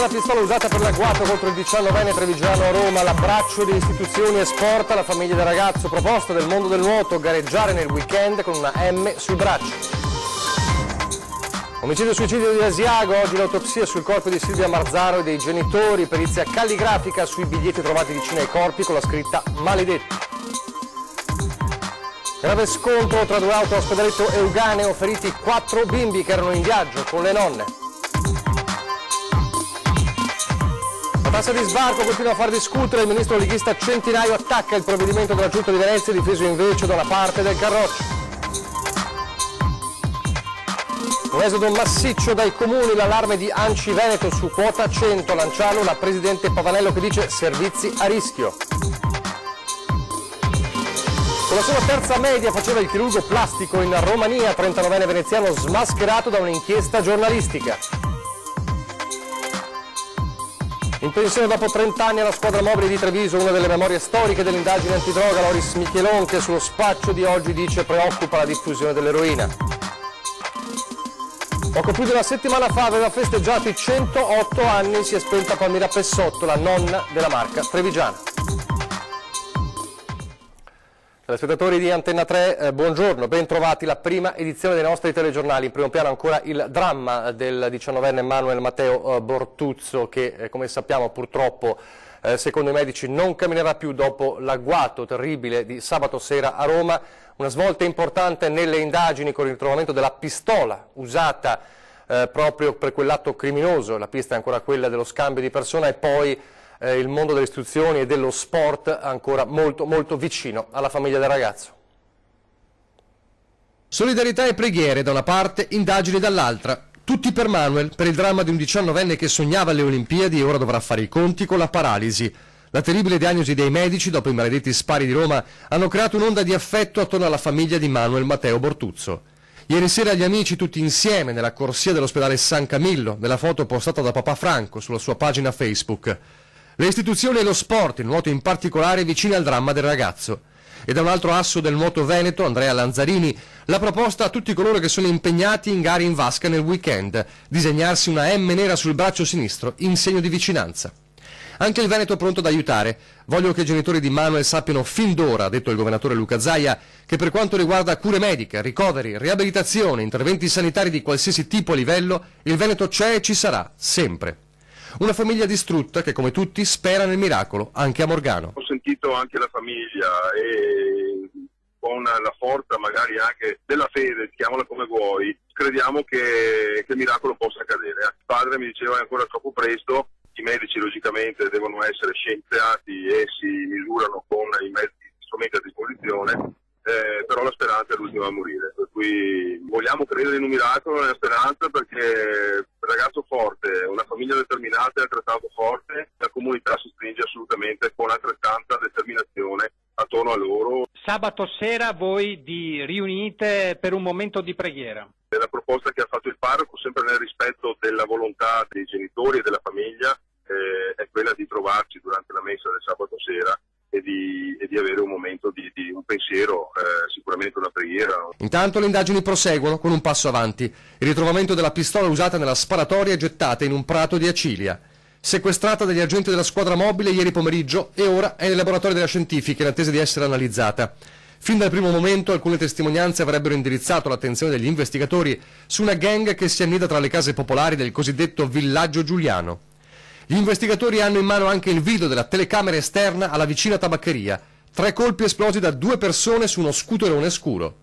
via la pistola usata per l'agguato contro il 19enne trevigiano a Roma, l'abbraccio di istituzioni e sport alla famiglia del ragazzo, proposta del mondo del nuoto, gareggiare nel weekend con una M sul braccio. Omicidio e suicidio di Asiago, oggi l'autopsia sul corpo di Silvia Marzaro e dei genitori, perizia calligrafica sui biglietti trovati vicino ai corpi con la scritta maledetti. Grave scontro tra due auto all'ospedaletto Euganeo, feriti 4 bimbi che erano in viaggio con le nonne. La tassa di sbarco continua a far discutere, il ministro leghista Centinaio attacca il provvedimento della Giunta di Venezia, difeso invece da una parte del Carroccio. Un esodo massiccio dai comuni, l'allarme di Anci Veneto su quota 100, Lanciano, la presidente Pavanello che dice servizi a rischio. Con la sua terza media faceva il chirurgo plastico in Romania, 39enne veneziano smascherato da un'inchiesta giornalistica. In pensione dopo 30 anni alla squadra mobile di Treviso, una delle memorie storiche dell'indagine antidroga, Loris Michelon, che sullo spaccio di oggi dice preoccupa la diffusione dell'eroina. Poco più di una settimana fa aveva festeggiato i 108 anni, si è spenta Palmira Pessotto, la nonna della marca trevigiana. Telespettatori di Antenna 3, buongiorno, ben trovati, la prima edizione dei nostri telegiornali. In primo piano ancora il dramma del 19enne Manuel Matteo Bortuzzo che, come sappiamo, purtroppo secondo i medici non camminerà più dopo l'agguato terribile di sabato sera a Roma. Una svolta importante nelle indagini con il ritrovamento della pistola usata proprio per quell'atto criminoso, la pista è ancora quella dello scambio di persona, e poi il mondo delle istituzioni e dello sport ancora molto molto vicino alla famiglia del ragazzo. Solidarietà e preghiere da una parte, indagini dall'altra. Tutti per Manuel, per il dramma di un 19enne che sognava le Olimpiadi e ora dovrà fare i conti con la paralisi. La terribile diagnosi dei medici, dopo i maledetti spari di Roma, hanno creato un'onda di affetto attorno alla famiglia di Manuel Matteo Bortuzzo. Ieri sera gli amici tutti insieme nella corsia dell'ospedale San Camillo, nella foto postata da papà Franco sulla sua pagina Facebook. Le istituzioni e lo sport, il nuoto in particolare, vicini al dramma del ragazzo. E da un altro asso del nuoto veneto, Andrea Lanzarini, la proposta a tutti coloro che sono impegnati in gare in vasca nel weekend, disegnarsi una M nera sul braccio sinistro in segno di vicinanza. Anche il Veneto è pronto ad aiutare. Voglio che i genitori di Manuel sappiano fin d'ora, ha detto il governatore Luca Zaia, che per quanto riguarda cure mediche, ricoveri, riabilitazione, interventi sanitari di qualsiasi tipo a livello, il Veneto c'è e ci sarà, sempre. Una famiglia distrutta che, come tutti, spera nel miracolo, anche a Morgano. Ho sentito anche la famiglia e con la forza magari anche della fede, chiamala come vuoi, crediamo che il miracolo possa accadere. Il padre mi diceva è ancora troppo presto. I medici logicamente devono essere scienziati e si misurano con i mezzi, strumenti a disposizione, però la speranza è l'ultima a morire, per cui vogliamo credere in un miracolo, nella speranza, perché un ragazzo forte, una famiglia determinata è altrettanto forte, la comunità si stringe assolutamente con altrettanta determinazione attorno a loro. Sabato sera voi vi riunite per un momento di preghiera. La proposta che ha fatto il parroco, sempre nel rispetto della volontà dei genitori e della famiglia, è quella di trovarci durante la messa del sabato sera e di avere un momento di un pensiero, sicuramente una preghiera. Intanto le indagini proseguono con un passo avanti. Il ritrovamento della pistola usata nella sparatoria gettata in un prato di Acilia. Sequestrata dagli agenti della squadra mobile ieri pomeriggio e ora è nei laboratori della scientifica in attesa di essere analizzata. Fin dal primo momento alcune testimonianze avrebbero indirizzato l'attenzione degli investigatori su una gang che si annida tra le case popolari del cosiddetto villaggio giuliano. Gli investigatori hanno in mano anche il video della telecamera esterna alla vicina tabaccheria. 3 colpi esplosi da 2 persone su uno scooterone scuro.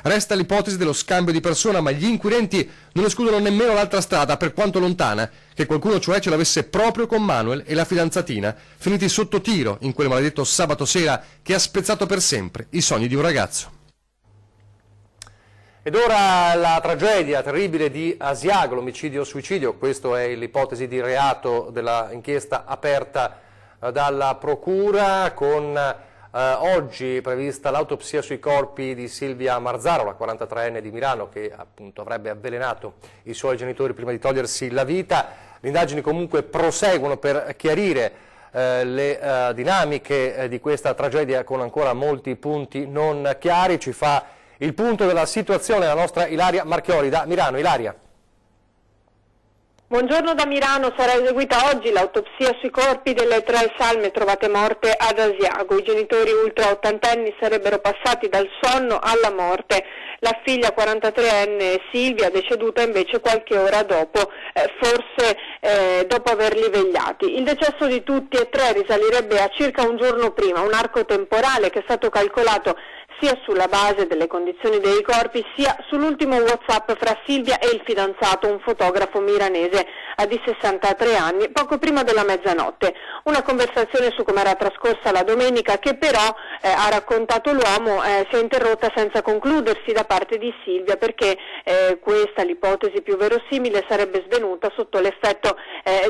Resta l'ipotesi dello scambio di persona, ma gli inquirenti non escludono nemmeno l'altra strada, per quanto lontana, che qualcuno cioè ce l'avesse proprio con Manuel e la fidanzatina, finiti sotto tiro in quel maledetto sabato sera che ha spezzato per sempre i sogni di un ragazzo. Ed ora la tragedia terribile di Asiago, l'omicidio-suicidio, questa è l'ipotesi di reato dell'inchiesta aperta dalla Procura, con oggi prevista l'autopsia sui corpi di Silvia Marzaro, la 43enne di Milano, che appunto avrebbe avvelenato i suoi genitori prima di togliersi la vita. Le indagini comunque proseguono per chiarire le dinamiche di questa tragedia, con ancora molti punti non chiari. Ci fa il punto della situazione la nostra Ilaria Marchiori da Milano. Ilaria. Buongiorno da Milano, sarà eseguita oggi l'autopsia sui corpi delle 3 salme trovate morte ad Asiago. I genitori ultra ottantenni sarebbero passati dal sonno alla morte. La figlia 43enne Silvia deceduta invece qualche ora dopo, forse dopo averli vegliati. Il decesso di tutti e 3 risalirebbe a circa un giorno prima, un arco temporale che è stato calcolato sia sulla base delle condizioni dei corpi sia sull'ultimo WhatsApp fra Silvia e il fidanzato, un fotografo milanese di 63 anni, poco prima della mezzanotte. Una conversazione su come era trascorsa la domenica che però, ha raccontato l'uomo, si è interrotta senza concludersi da parte di Silvia perché questa, l'ipotesi più verosimile, sarebbe svenuta sotto l'effetto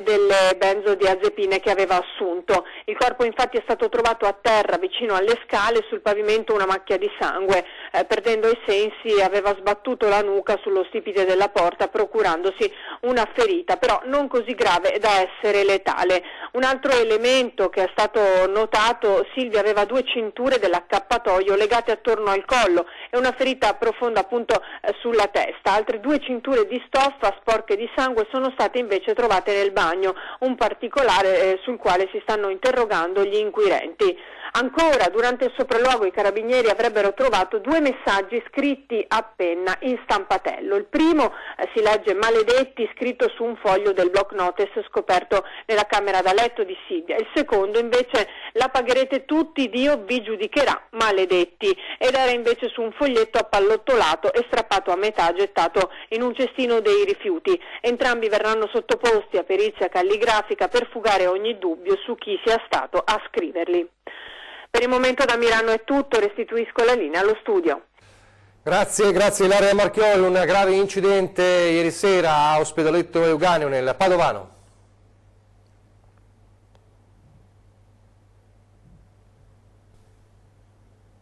delle benzodiazepine che aveva assunto. Il corpo infatti è stato trovato a terra vicino alle scale, sul pavimento una macchia di sangue, perdendo i sensi aveva sbattuto la nuca sullo stipite della porta procurandosi una ferita, però non così grave da essere letale. Un altro elemento che è stato notato: Silvia aveva 2 cinture dell'accappatoio legate attorno al collo e una ferita profonda appunto sulla testa. Altre 2 cinture di stoffa sporche di sangue sono state invece trovate nel bagno, un particolare sul quale si stanno interrogando gli inquirenti. Ancora, durante il sopralluogo i carabinieri avrebbero trovato 2 messaggi scritti a penna in stampatello. Il primo si legge "Maledetti", scritto su un foglio del block notice scoperto nella camera da letto di Silvia. Il secondo invece: "La pagherete tutti, Dio vi giudicherà, maledetti", ed era invece su un foglietto appallottolato e strappato a metà, gettato in un cestino dei rifiuti. Entrambi verranno sottoposti a perizia calligrafica per fugare ogni dubbio su chi sia stato a scriverli. Per il momento da Milano è tutto, restituisco la linea allo studio. Grazie Ilaria Marchioli. Un grave incidente ieri sera a Ospedaletto Euganeo nel Padovano.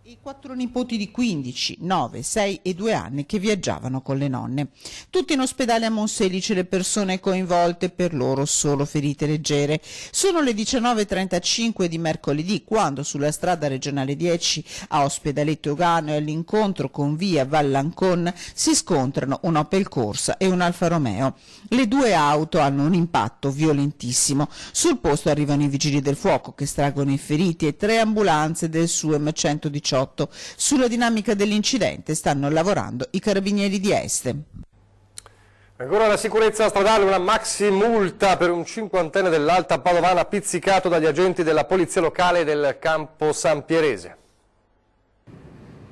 I 4 nipoti di 15, 9, 6 e 2 anni che viaggiavano con le nonne. Tutti in ospedale a Monselice le persone coinvolte, per loro solo ferite leggere. Sono le 19:35 di mercoledì quando sulla strada regionale 10 a Ospedaletto Euganeo, all'incontro con via Vallancon, si scontrano un Opel Corsa e un Alfa Romeo. Le 2 auto hanno un impatto violentissimo. Sul posto arrivano i vigili del fuoco che estraggono i feriti e 3 ambulanze del SUEM 118. Sulla dinamica dell'incidente stanno lavorando i carabinieri di Este. Ancora la sicurezza stradale: una maxi multa per un 50enne dell'Alta Padovana pizzicato dagli agenti della polizia locale del Campo Sampierese.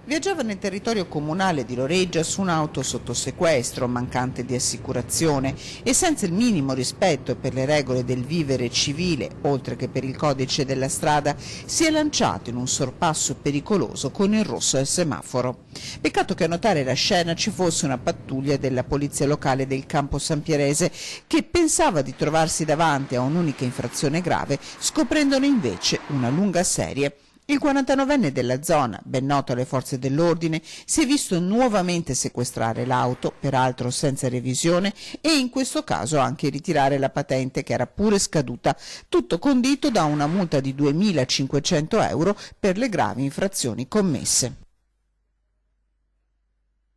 Viaggiava nel territorio comunale di Loreggia su un'auto sotto sequestro, mancante di assicurazione e senza il minimo rispetto per le regole del vivere civile, oltre che per il codice della strada. Si è lanciato in un sorpasso pericoloso con il rosso al semaforo. Peccato che a notare la scena ci fosse una pattuglia della polizia locale del Campo Sampierese che pensava di trovarsi davanti a un'unica infrazione grave, scoprendone invece una lunga serie. Il 49enne della zona, ben noto alle forze dell'ordine, si è visto nuovamente sequestrare l'auto, peraltro senza revisione, e in questo caso anche ritirare la patente che era pure scaduta, tutto condito da una multa di 2.500 euro per le gravi infrazioni commesse.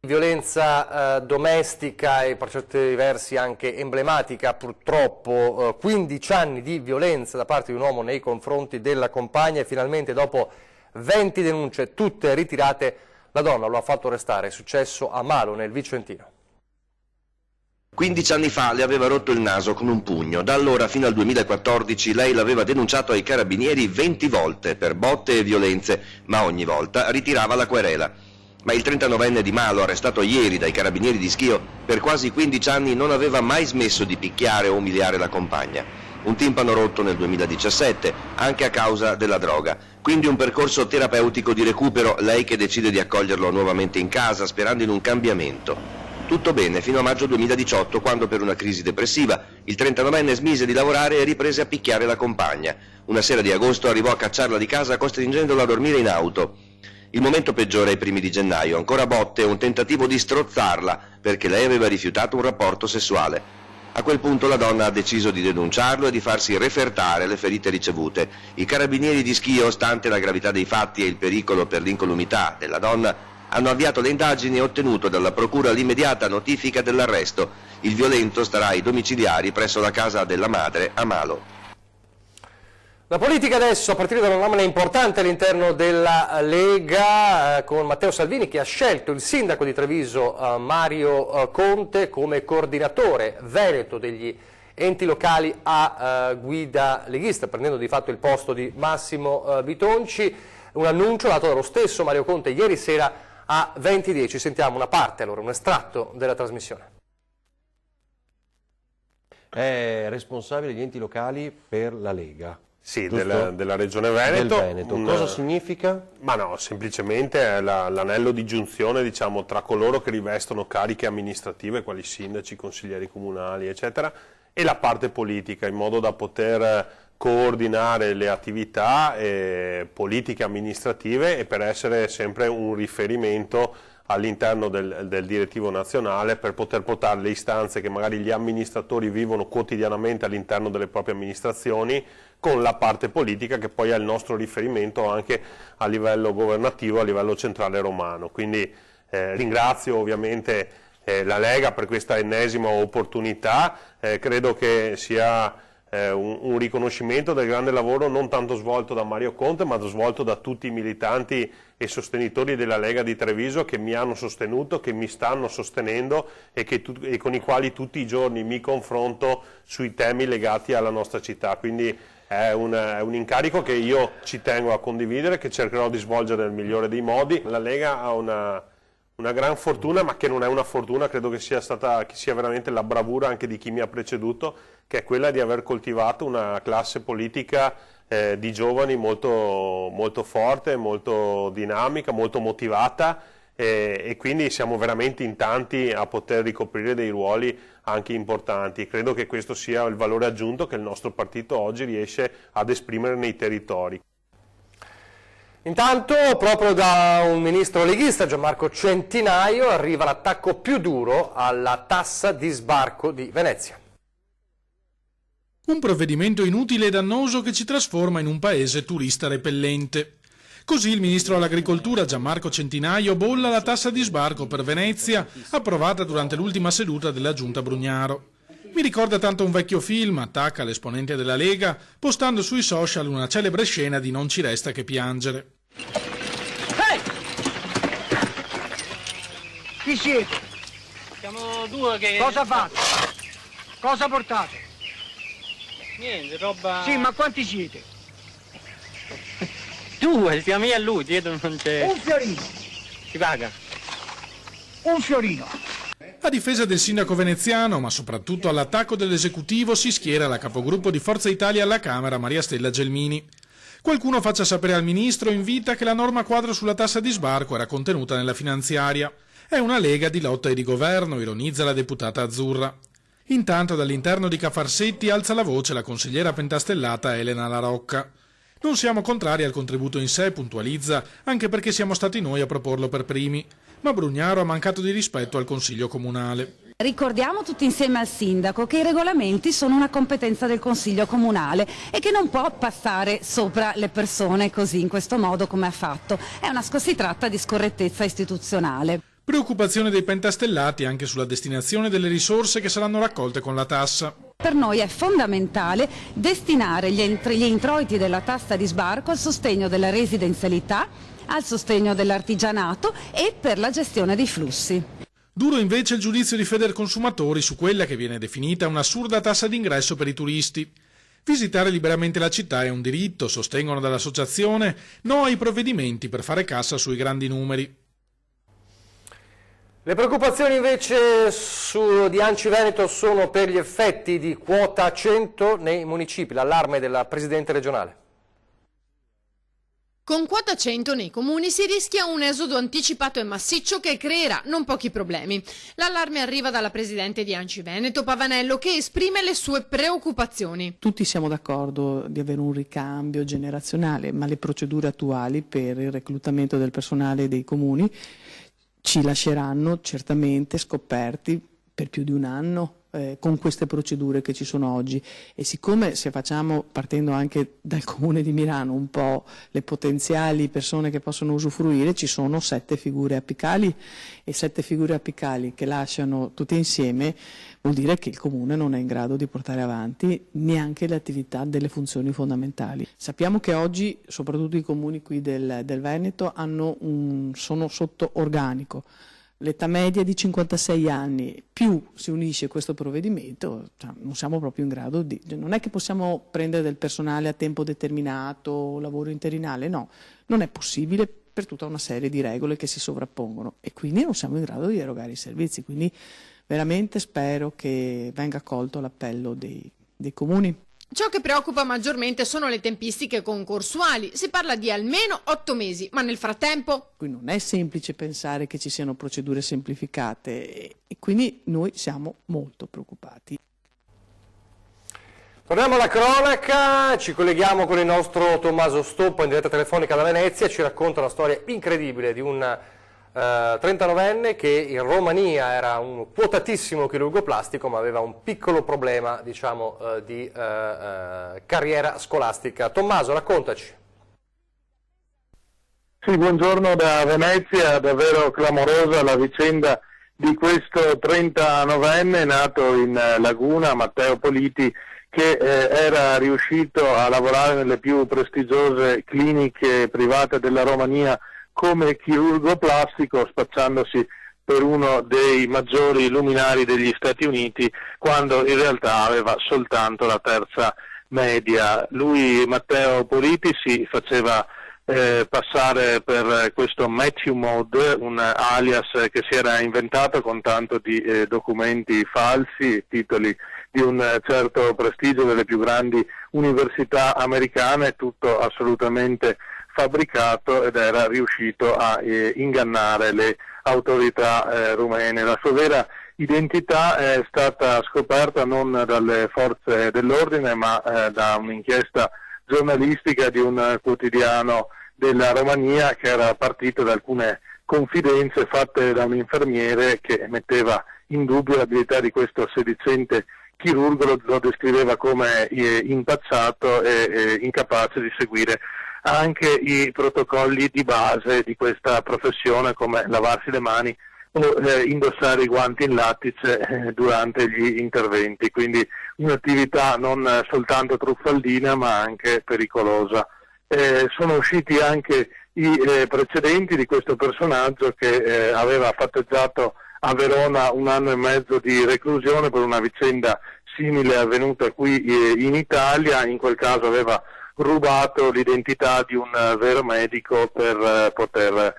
Violenza domestica e per certi versi anche emblematica, purtroppo 15 anni di violenza da parte di un uomo nei confronti della compagna e finalmente dopo 20 denunce tutte ritirate la donna lo ha fatto restare. È successo a Malo nel Vicentino. 15 anni fa le aveva rotto il naso con un pugno. Da allora fino al 2014 lei l'aveva denunciato ai carabinieri 20 volte per botte e violenze, ma ogni volta ritirava la querela. Ma il 39enne di Malo, arrestato ieri dai carabinieri di Schio, per quasi 15 anni non aveva mai smesso di picchiare o umiliare la compagna. Un timpano rotto nel 2017, anche a causa della droga. Quindi un percorso terapeutico di recupero, lei che decide di accoglierlo nuovamente in casa, sperando in un cambiamento. Tutto bene fino a maggio 2018, quando per una crisi depressiva il 39enne smise di lavorare e riprese a picchiare la compagna. Una sera di agosto arrivò a cacciarla di casa costringendola a dormire in auto. Il momento peggiore ai primi di gennaio, ancora botte e un tentativo di strozzarla perché lei aveva rifiutato un rapporto sessuale. A quel punto la donna ha deciso di denunciarlo e di farsi refertare le ferite ricevute. I carabinieri di Schio, stante la gravità dei fatti e il pericolo per l'incolumità della donna, Hanno avviato le indagini e ottenuto dalla procura l'immediata notifica dell'arresto. Il violento starà ai domiciliari presso la casa della madre a Malo. La politica adesso, a partire da una nomina importante all'interno della Lega, con Matteo Salvini che ha scelto il sindaco di Treviso Mario Conte come coordinatore veneto degli enti locali a guida leghista, prendendo di fatto il posto di Massimo Bitonci. Un annuncio dato dallo stesso Mario Conte ieri sera a 20:10. Sentiamo una parte, allora, un estratto della trasmissione. È responsabile degli enti locali per la Lega. Sì, della Regione Veneto. Del Veneto. Cosa significa? Ma no, semplicemente è l'anello di giunzione, diciamo, tra coloro che rivestono cariche amministrative, quali sindaci, consiglieri comunali, eccetera, e la parte politica, in modo da poter coordinare le attività politiche amministrative e per essere sempre un riferimento all'interno del direttivo nazionale, per poter portare le istanze che magari gli amministratori vivono quotidianamente all'interno delle proprie amministrazioni con la parte politica, che poi è il nostro riferimento anche a livello governativo, a livello centrale romano. Quindi ringrazio ovviamente la Lega per questa ennesima opportunità, credo che sia un riconoscimento del grande lavoro non tanto svolto da Mario Conte, ma svolto da tutti i militanti e sostenitori della Lega di Treviso che mi hanno sostenuto, che mi stanno sostenendo e con i quali tutti i giorni mi confronto sui temi legati alla nostra città. Quindi è un incarico che io ci tengo a condividere, che cercherò di svolgere nel migliore dei modi. La Lega ha una gran fortuna, ma che non è una fortuna, credo che sia veramente la bravura anche di chi mi ha preceduto, che è quella di aver coltivato una classe politica di giovani molto, molto forte, molto dinamica, molto motivata, e quindi siamo veramente in tanti a poter ricoprire dei ruoli anche importanti. Credo che questo sia il valore aggiunto che il nostro partito oggi riesce ad esprimere nei territori. Intanto, proprio da un ministro leghista, Gianmarco Centinaio, arriva l'attacco più duro alla tassa di sbarco di Venezia. Un provvedimento inutile e dannoso che ci trasforma in un paese turista repellente. Così il ministro all'agricoltura Gianmarco Centinaio bolla la tassa di sbarco per Venezia, approvata durante l'ultima seduta della Giunta Brugnaro. Mi ricorda tanto un vecchio film, attacca l'esponente della Lega, postando sui social una celebre scena di Non ci resta che piangere. Ehi! Chi siete? Siamo due che... Cosa fate? Cosa portate? Niente, roba... Sì, ma quanti siete? Due, siamo io e lui, dietro non c'è... Un fiorino. Si paga. Un fiorino. A difesa del sindaco veneziano, ma soprattutto all'attacco dell'esecutivo, si schiera la capogruppo di Forza Italia alla Camera, Maria Stella Gelmini. Qualcuno faccia sapere al ministro in vita che la norma quadro sulla tassa di sbarco era contenuta nella finanziaria. È una lega di lotta e di governo, ironizza la deputata azzurra. Intanto dall'interno di Cafarsetti alza la voce la consigliera pentastellata Elena La Rocca. Non siamo contrari al contributo in sé, puntualizza, anche perché siamo stati noi a proporlo per primi. Ma Brugnaro ha mancato di rispetto al Consiglio Comunale. Ricordiamo tutti insieme al Sindaco che i regolamenti sono una competenza del Consiglio Comunale e che non può passare sopra le persone così, in questo modo come ha fatto. Si tratta di scorrettezza istituzionale. Preoccupazione dei pentastellati anche sulla destinazione delle risorse che saranno raccolte con la tassa. Per noi è fondamentale destinare gli introiti della tassa di sbarco al sostegno della residenzialità, al sostegno dell'artigianato e per la gestione dei flussi. Duro invece il giudizio di Federconsumatori su quella che viene definita un'assurda tassa d'ingresso per i turisti. Visitare liberamente la città è un diritto, sostengono dall'associazione, no ai provvedimenti per fare cassa sui grandi numeri. Le preoccupazioni invece di Anci Veneto sono per gli effetti di quota 100 nei municipi, l'allarme della Presidente regionale. Con quota 100 nei comuni si rischia un esodo anticipato e massiccio che creerà non pochi problemi. L'allarme arriva dalla Presidente di Anci Veneto, Pavanello, che esprime le sue preoccupazioni. Tutti siamo d'accordo di avere un ricambio generazionale, ma le procedure attuali per il reclutamento del personale dei comuni ci lasceranno certamente scoperti per più di un anno con queste procedure che ci sono oggi, e siccome se facciamo, partendo anche dal Comune di Milano, un po' le potenziali persone che possono usufruire, ci sono 7 figure apicali, e 7 figure apicali che lasciano tutte insieme vuol dire che il Comune non è in grado di portare avanti neanche le attività delle funzioni fondamentali. Sappiamo che oggi soprattutto i comuni qui del Veneto sono sotto organico. L'età media è di 56 anni, più si unisce questo provvedimento, non siamo proprio in grado non è che possiamo prendere del personale a tempo determinato, lavoro interinale, no, non è possibile per tutta una serie di regole che si sovrappongono, e quindi non siamo in grado di erogare i servizi, quindi veramente spero che venga accolto l'appello dei comuni. Ciò che preoccupa maggiormente sono le tempistiche concorsuali. Si parla di almeno 8 mesi, ma nel frattempo... Qui non è semplice pensare che ci siano procedure semplificate, e quindi noi siamo molto preoccupati. Torniamo alla cronaca, ci colleghiamo con il nostro Tommaso Stoppa in diretta telefonica da Venezia. Ci racconta una storia incredibile di un 39enne che in Romania era un quotatissimo chirurgo plastico, ma aveva un piccolo problema, diciamo, di carriera scolastica. Tommaso, raccontaci. Sì, buongiorno da Venezia. Davvero clamorosa la vicenda di questo 39enne nato in Laguna, Matteo Politi, che era riuscito a lavorare nelle più prestigiose cliniche private della Romania come chirurgo plastico, spacciandosi per uno dei maggiori luminari degli Stati Uniti, quando in realtà aveva soltanto la terza media. Lui, Matteo Politi, si faceva passare per questo Matthew Mode, un alias che si era inventato con tanto di documenti falsi, titoli di un certo prestigio delle più grandi università americane, tutto assolutamente fabbricato, ed era riuscito a ingannare le autorità rumene. La sua vera identità è stata scoperta non dalle forze dell'ordine, ma da un'inchiesta giornalistica di un quotidiano della Romania, che era partito da alcune confidenze fatte da un infermiere che metteva in dubbio l'abilità di questo sedicente chirurgo, lo descriveva come impacciato e incapace di seguire anche i protocolli di base di questa professione, come lavarsi le mani o indossare i guanti in lattice durante gli interventi, quindi un'attività non soltanto truffaldina ma anche pericolosa. Sono usciti anche i precedenti di questo personaggio, che aveva patteggiato a Verona 1 anno e mezzo di reclusione per una vicenda simile avvenuta qui in Italia. In quel caso aveva rubato l'identità di un vero medico per poter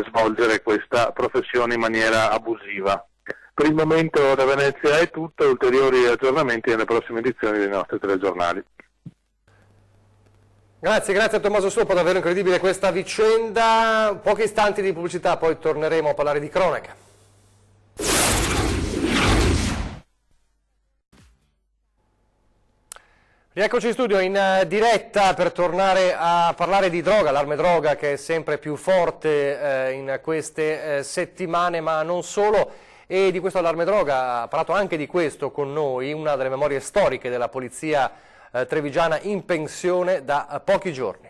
svolgere questa professione in maniera abusiva. Per il momento da Venezia è tutto, ulteriori aggiornamenti nelle prossime edizioni dei nostri telegiornali. Grazie a Tommaso Stoppa, davvero incredibile questa vicenda. Pochi istanti di pubblicità, poi torneremo a parlare di cronaca. Rieccoci in studio in diretta per tornare a parlare di droga, allarme droga che è sempre più forte in queste settimane, ma non solo. E di questo allarme droga ha parlato anche di questo con noi una delle memorie storiche della polizia trevigiana in pensione da pochi giorni.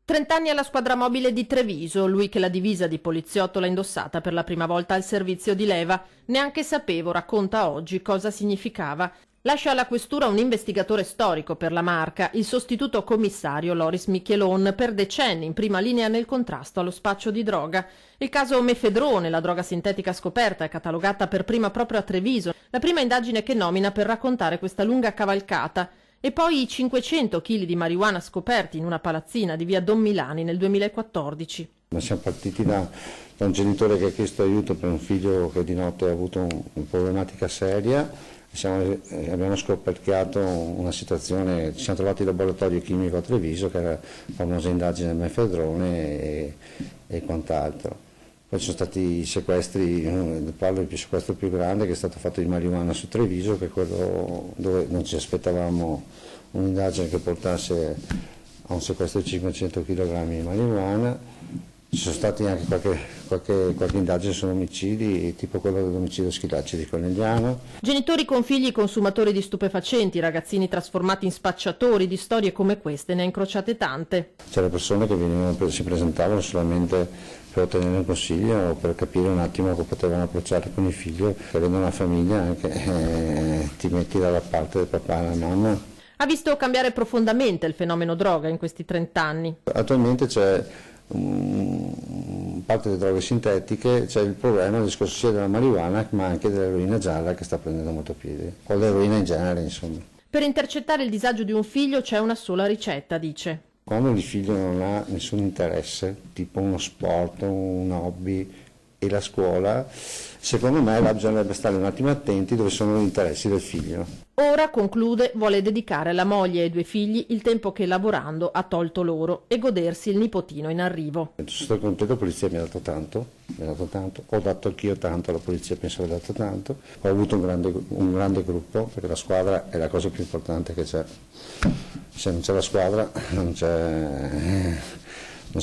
30 anni alla squadra mobile di Treviso, lui che la divisa di poliziotto l'ha indossata per la prima volta al servizio di leva. Neanche sapevo, racconta oggi, cosa significava. Lascia alla questura un investigatore storico per la Marca, il sostituto commissario Loris Michelon, per decenni in prima linea nel contrasto allo spaccio di droga. Il caso Mefedrone, la droga sintetica scoperta e catalogata per prima proprio a Treviso, la prima indagine che nomina per raccontare questa lunga cavalcata. E poi i 500 kg di marijuana scoperti in una palazzina di via Don Milani nel 2014. Siamo partiti da un genitore che ha chiesto aiuto per un figlio che di notte ha avuto una problematica seria. Abbiamo scoperchiato una situazione, ci siamo trovati il laboratorio chimico a Treviso, che era la famosa indagine del mefedrone e quant'altro. Poi ci sono stati i sequestri, parlo del sequestro più grande che è stato fatto di marijuana su Treviso, che è quello dove non ci aspettavamo un'indagine che portasse a un sequestro di 500 kg di marijuana. Ci sono stati anche qualche indagine su omicidi, tipo quello dell'omicidio Schilacci di Conegliano. Genitori con figli consumatori di stupefacenti, ragazzini trasformati in spacciatori, di storie come queste ne ha incrociate tante. C'erano persone che si presentavano solamente per ottenere un consiglio o per capire un attimo come potevano approcciare con il figlio, che avendo una famiglia anche ti metti dalla parte del papà e della mamma. Ha visto cambiare profondamente il fenomeno droga in questi 30 anni. Attualmente c'è parte delle droghe sintetiche, c'è il problema del discorso sia della marijuana ma anche dell'eroina gialla che sta prendendo molto piede, o l'eroina in genere insomma. Per intercettare il disagio di un figlio c'è una sola ricetta, dice. Quando il figlio non ha nessun interesse, tipo uno sport, un hobby e la scuola, secondo me là bisognerebbe stare un attimo attenti dove sono gli interessi del figlio. Ora, conclude, vuole dedicare alla moglie e ai 2 figli il tempo che lavorando ha tolto loro e godersi il nipotino in arrivo. Sono stato contento, la polizia mi ha dato tanto, ho dato anch'io tanto, la polizia penso aver dato tanto, ho avuto un grande gruppo, perché la squadra è la cosa più importante che c'è. Se non c'è la squadra non si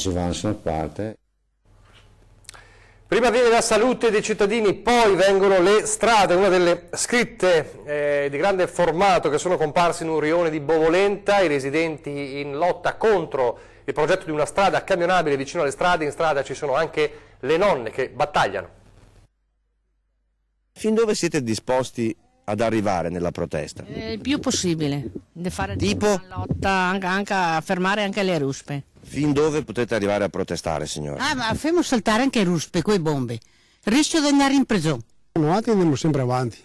va da nessuna parte. Prima viene la salute dei cittadini, poi vengono le strade, una delle scritte di grande formato che sono comparse in un rione di Bovolenta, i residenti in lotta contro il progetto di una strada camionabile vicino alle strade, in strada ci sono anche le nonne che battagliano. Fin dove siete disposti ad arrivare nella protesta? Il più possibile, di fare tipo una lotta, anche a fermare anche le ruspe. Fin dove potete arrivare a protestare, signora? Ma facciamo saltare anche le ruspe con le bombe, rischio di andare in prigione. Noi andiamo sempre avanti,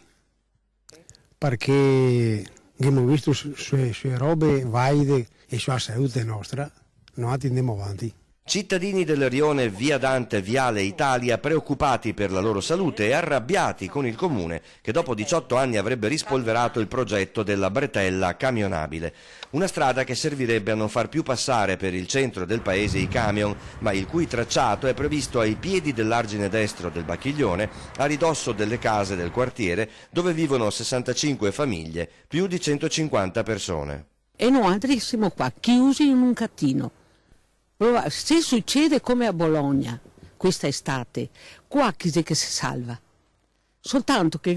perché abbiamo visto sue robe valide e sulla salute nostra, noi andiamo avanti. Cittadini del rione Via Dante, Viale Italia, preoccupati per la loro salute e arrabbiati con il comune che dopo 18 anni avrebbe rispolverato il progetto della bretella camionabile. Una strada che servirebbe a non far più passare per il centro del paese i camion, ma il cui tracciato è previsto ai piedi dell'argine destro del Bacchiglione, a ridosso delle case del quartiere dove vivono 65 famiglie, più di 150 persone. E noi siamo qua, chiusi in un cattino. Se succede come a Bologna questa estate, qua chi è che si salva? Soltanto che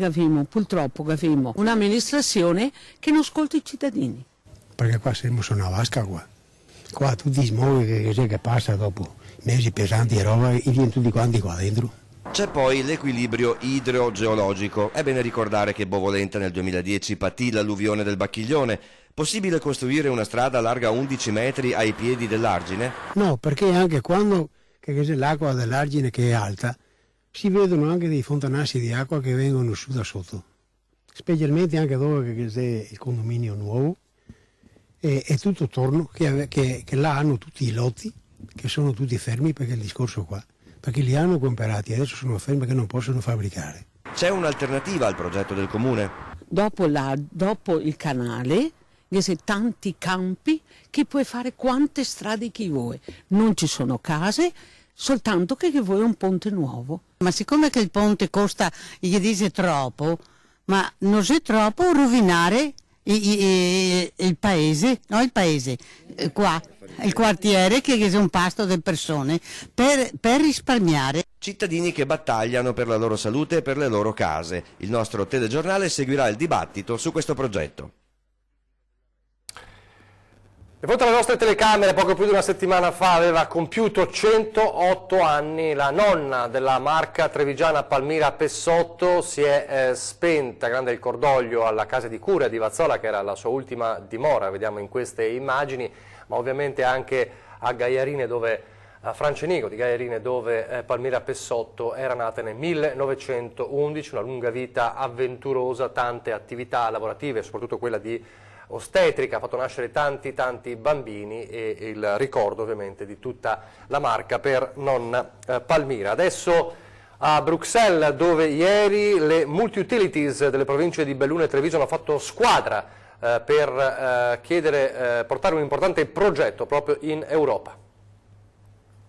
purtroppo abbiamo un'amministrazione che non ascolta i cittadini. Perché qua siamo su una vasca qua tutti i smoghi che passa dopo mesi pesanti e roba e viene tutti quanti qua dentro. C'è poi l'equilibrio idrogeologico. È bene ricordare che Bovolenta nel 2010 patì l'alluvione del Bacchiglione. Possibile costruire una strada larga 11 metri ai piedi dell'argine? No, perché anche quando c'è l'acqua dell'argine che è alta, si vedono anche dei fontanassi di acqua che vengono su da sotto, specialmente anche dove c'è il condominio nuovo e tutto attorno, che là hanno tutti i lotti, che sono tutti fermi perché il discorso qua, perché li hanno comprati, adesso sono fermi perché non possono fabbricare. C'è un'alternativa al progetto del comune? Dopo il canale, ci sono tanti campi che puoi fare quante strade che vuoi. Non ci sono case, soltanto che vuoi un ponte nuovo. Ma siccome che il ponte costa, gli dice troppo, ma non è troppo rovinare il paese, no il paese, qua, il quartiere che è un pasto delle persone, per risparmiare. Cittadini che battagliano per la loro salute e per le loro case. Il nostro telegiornale seguirà il dibattito su questo progetto. Di fronte alle nostre telecamere, poco più di una settimana fa, aveva compiuto 108 anni la nonna della marca trevigiana Palmira Pessotto. Si è spenta, grande il cordoglio alla casa di cura di Vazzola, che era la sua ultima dimora, vediamo in queste immagini, ma ovviamente anche a Gaiarine, a Francenico di Gaiarine, dove Palmira Pessotto era nata nel 1911, una lunga vita avventurosa, tante attività lavorative, soprattutto quella di ostetrica, ha fatto nascere tanti bambini e il ricordo ovviamente di tutta la marca per nonna Palmira. Adesso a Bruxelles, dove ieri le multi-utilities delle province di Belluno e Treviso hanno fatto squadra per portare un importante progetto proprio in Europa.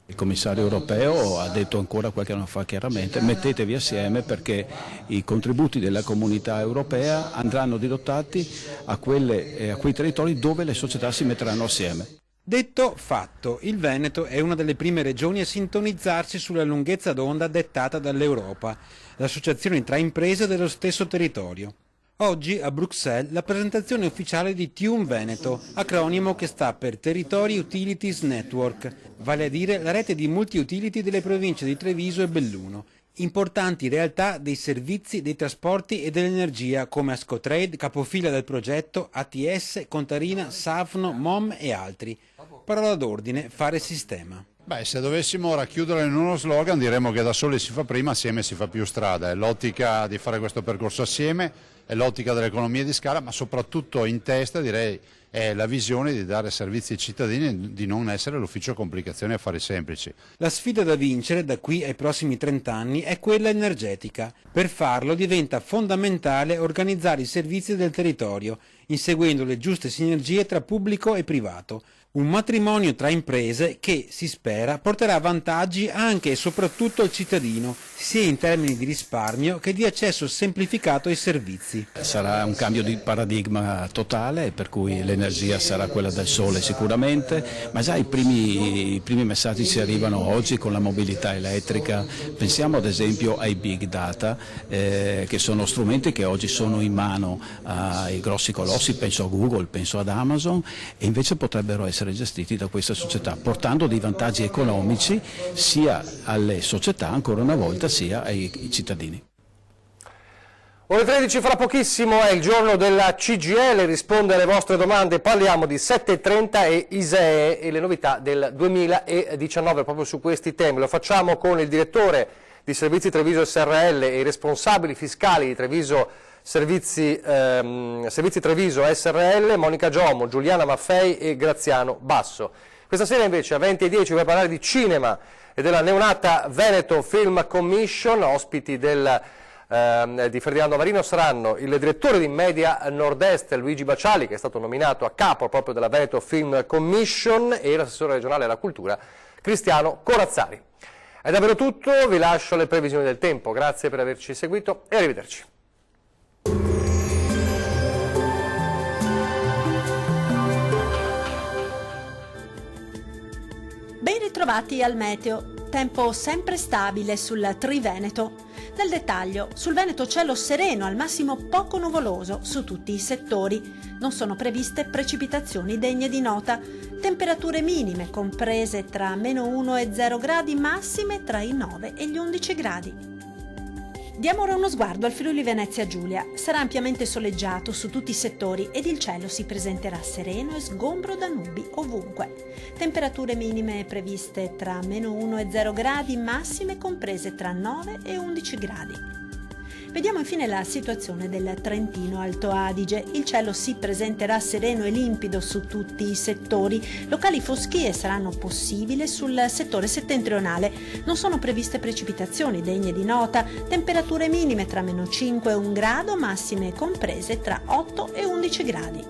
Il commissario europeo ha detto ancora qualche anno fa chiaramente: mettetevi assieme perché i contributi della comunità europea andranno dirottati a quei territori dove le società si metteranno assieme. Detto, fatto, il Veneto è una delle prime regioni a sintonizzarsi sulla lunghezza d'onda dettata dall'Europa, l'associazione tra imprese dello stesso territorio. Oggi a Bruxelles la presentazione ufficiale di TUN Veneto, acronimo che sta per Territory Utilities Network, vale a dire la rete di multi-utility delle province di Treviso e Belluno, importanti realtà dei servizi, dei trasporti e dell'energia come Ascotrade, capofila del progetto, ATS, Contarina, Safno, MOM e altri. Parola d'ordine, fare sistema. Beh, se dovessimo racchiudere in uno slogan diremmo che da soli si fa prima, assieme si fa più strada. È l'ottica di fare questo percorso assieme, è l'ottica dell'economia di scala, ma soprattutto in testa direi è la visione di dare servizi ai cittadini, di non essere l'ufficio complicazioni e affari semplici. La sfida da vincere da qui ai prossimi 30 anni è quella energetica. Per farlo diventa fondamentale organizzare i servizi del territorio, inseguendo le giuste sinergie tra pubblico e privato. Un matrimonio tra imprese che, si spera, porterà vantaggi anche e soprattutto al cittadino, sia in termini di risparmio che di accesso semplificato ai servizi. Sarà un cambio di paradigma totale, per cui l'energia sarà quella del sole sicuramente, ma già i primi messaggi ci arrivano oggi con la mobilità elettrica. Pensiamo ad esempio ai big data, che sono strumenti che oggi sono in mano ai grossi colossi, penso a Google, penso ad Amazon, e invece potrebbero essere gestiti da questa società, portando dei vantaggi economici sia alle società, ancora una volta, sia ai cittadini. Ore 13, fra pochissimo è il giorno della CGIL, risponde alle vostre domande, parliamo di 730 e ISEE e le novità del 2019 proprio su questi temi. Lo facciamo con il direttore di Servizi Treviso SRL e i responsabili fiscali di Treviso Servizi Treviso SRL, Monica Giomo, Giuliana Maffei e Graziano Basso. Questa sera invece a 20:10 per parlare di cinema e della neonata Veneto Film Commission. Ospiti di Ferdinando Marino saranno il direttore di Media Nord-Est Luigi Baciali, che è stato nominato a capo proprio della Veneto Film Commission, e l'assessore regionale alla cultura Cristiano Corazzari. È davvero tutto, vi lascio le previsioni del tempo, grazie per averci seguito e arrivederci. Ben ritrovati al meteo, tempo sempre stabile sul Triveneto. Nel dettaglio, sul Veneto cielo sereno, al massimo poco nuvoloso su tutti i settori. Non sono previste precipitazioni degne di nota. Temperature minime comprese tra -1 e 0 gradi, massime tra i 9 e gli 11 gradi. Diamo ora uno sguardo al Friuli Venezia Giulia. Sarà ampiamente soleggiato su tutti i settori ed il cielo si presenterà sereno e sgombro da nubi ovunque. Temperature minime previste tra -1 e 0 gradi, massime comprese tra 9 e 11 gradi. Vediamo infine la situazione del Trentino Alto Adige. Il cielo si presenterà sereno e limpido su tutti i settori. Locali foschie saranno possibili sul settore settentrionale. Non sono previste precipitazioni degne di nota. Temperature minime tra -5 e 1 grado, massime comprese tra 8 e 11 gradi.